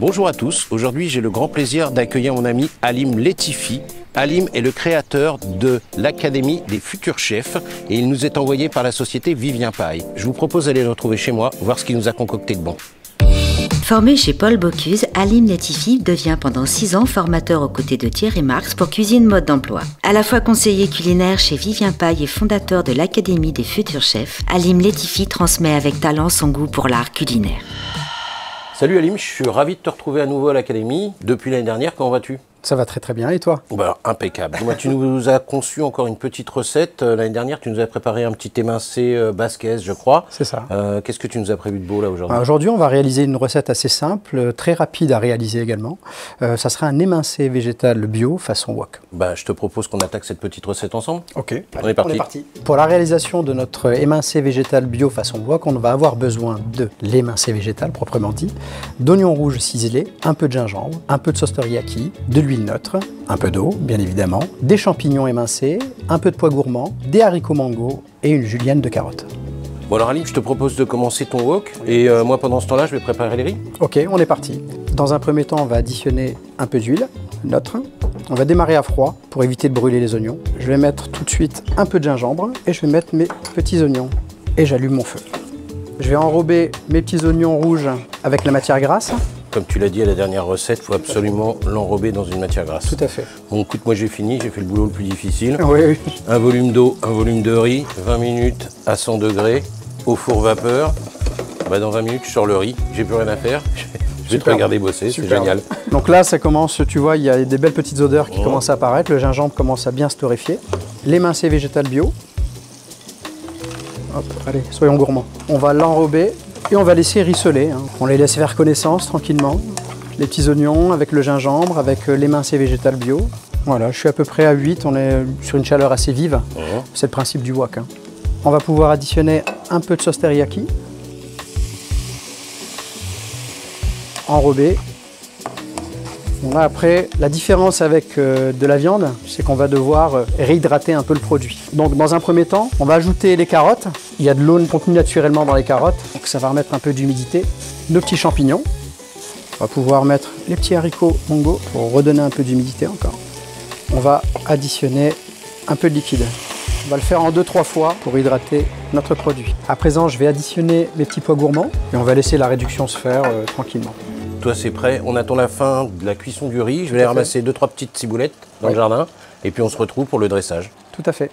Bonjour à tous, aujourd'hui j'ai le grand plaisir d'accueillir mon ami Halim Letifi. Halim est le créateur de l'Académie des futurs chefs et il nous est envoyé par la société Vivien Paille. Je vous propose d'aller le retrouver chez moi, voir ce qu'il nous a concocté de bon. Formé chez Paul Bocuse, Halim Letifi devient pendant 6 ans formateur aux côtés de Thierry Marx pour cuisine mode d'emploi. À la fois conseiller culinaire chez Vivien Paille et fondateur de l'Académie des futurs chefs, Halim Letifi transmet avec talent son goût pour l'art culinaire. Salut Halim, je suis ravi de te retrouver à nouveau à l'Académie. Depuis l'année dernière, comment vas-tu ? Ça va très très bien, et toi ? Bah, impeccable. Dis-moi, tu nous as conçu encore une petite recette. L'année dernière, tu nous as préparé un petit émincé basquaise, je crois. C'est ça. Qu'est-ce que tu nous as prévu de beau là aujourd'hui ? Aujourd'hui, on va réaliser une recette assez simple, très rapide à réaliser également. Ça sera un émincé végétal bio façon wok. Bah, je te propose qu'on attaque cette petite recette ensemble. Ok, On est parti. Pour la réalisation de notre émincé végétal bio façon wok, on va avoir besoin de l'émincé végétal proprement dit, d'oignons rouges ciselés, un peu de gingembre, un peu de sauce teriyaki, de l'huile neutre, un peu d'eau, bien évidemment, des champignons émincés, un peu de pois gourmand, des haricots mango et une julienne de carottes. Bon alors Halim, je te propose de commencer ton wok et moi pendant ce temps-là, je vais préparer les riz. Ok, on est parti. Dans un premier temps, on va additionner un peu d'huile neutre. On va démarrer à froid pour éviter de brûler les oignons. Je vais mettre tout de suite un peu de gingembre et je vais mettre mes petits oignons et j'allume mon feu. Je vais enrober mes petits oignons rouges avec la matière grasse. Comme tu l'as dit à la dernière recette, il faut absolument l'enrober dans une matière grasse. Tout à fait. Bon, écoute, moi j'ai fini, j'ai fait le boulot le plus difficile. Oui. Un volume d'eau, un volume de riz, 20 minutes à 100 degrés, au four vapeur. Bah, dans 20 minutes, je sors le riz, j'ai plus rien à faire. Je vais te regarder bosser, c'est génial. Donc là, ça commence, tu vois, il y a des belles petites odeurs qui commencent à apparaître. Le gingembre commence à bien se torréfier. L'émincé végétal bio. Hop, allez, soyons gourmands. On va l'enrober. Et on va laisser rissoler, hein. On les laisse faire connaissance tranquillement. Les petits oignons avec le gingembre, avec l'émincé végétal bio. Voilà, je suis à peu près à 8, on est sur une chaleur assez vive. C'est le principe du wok, hein. On va pouvoir additionner un peu de sauce teriyaki. Enrober. Bon, là, après, la différence avec de la viande, c'est qu'on va devoir réhydrater un peu le produit. Donc dans un premier temps, on va ajouter les carottes. Il y a de l'eau contenue naturellement dans les carottes, donc ça va remettre un peu d'humidité. Nos petits champignons. On va pouvoir mettre les petits haricots mango pour redonner un peu d'humidité encore. On va additionner un peu de liquide. On va le faire en 2-3 fois pour hydrater notre produit. À présent, je vais additionner les petits pois gourmands et on va laisser la réduction se faire tranquillement. Toi, c'est prêt. On attend la fin de la cuisson du riz. Je vais aller ramasser 2-3 petites ciboulettes dans le jardin. Et puis, on se retrouve pour le dressage. Tout à fait.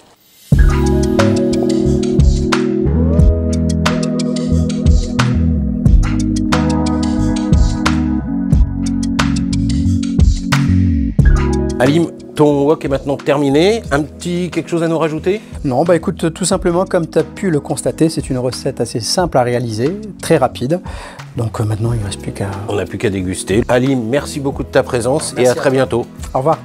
Halim, ton wok est maintenant terminé. Un petit quelque chose à nous rajouter? Non, bah écoute, tout simplement, comme tu as pu le constater, c'est une recette assez simple à réaliser, très rapide. Donc maintenant, il ne reste plus qu'à... On n'a plus qu'à déguster. Halim, merci beaucoup de ta présence et à très bientôt. Au revoir.